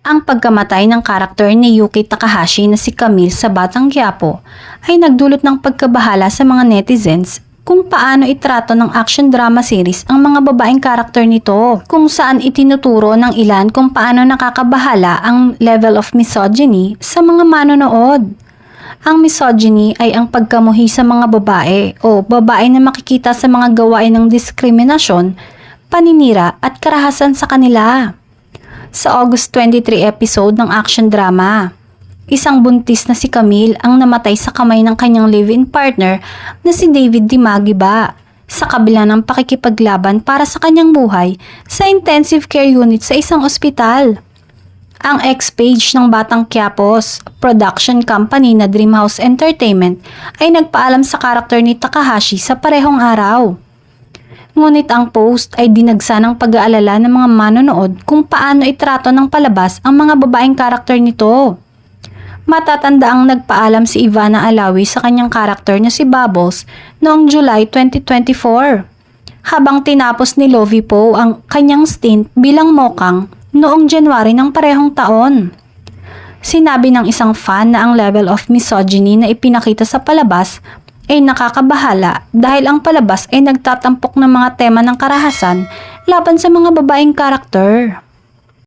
Ang pagkamatay ng karakter ni Yuki Takahashi na si Camille sa Batang Quiapo ay nagdulot ng pagkabahala sa mga netizens kung paano itrato ng action drama series ang mga babaeng karakter nito, kung saan itinuturo ng ilan kung paano nakakabahala ang level of misogyny sa mga manonood. Ang misogyny ay ang pagkamuhi sa mga babae o babae na makikita sa mga gawain ng diskriminasyon, paninira at karahasan sa kanila. Sa August 23 episode ng action drama, isang buntis na si Camille ang namatay sa kamay ng kanyang live-in partner na si David Dimagiba sa kabila ng pakikipaglaban para sa kanyang buhay sa intensive care unit sa isang ospital. Ang ex-page ng Batang Quiapos production company na Dreamhouse Entertainment ay nagpaalam sa karakter ni Takahashi sa parehong araw. Ngunit ang post ay dinagsa ng pag-aalala ng mga manonood kung paano itrato ng palabas ang mga babaeng karakter nito. Matatanda ang nagpaalam si Ivana Alawi sa kanyang karakter na si Bubbles noong July 2024, habang tinapos ni Lovie Poe ang kanyang stint bilang Mokang noong January ng parehong taon. Sinabi ng isang fan na ang level of misogyny na ipinakita sa palabas ay nakakabahala dahil ang palabas ay nagtatampok ng mga tema ng karahasan laban sa mga babaeng karakter.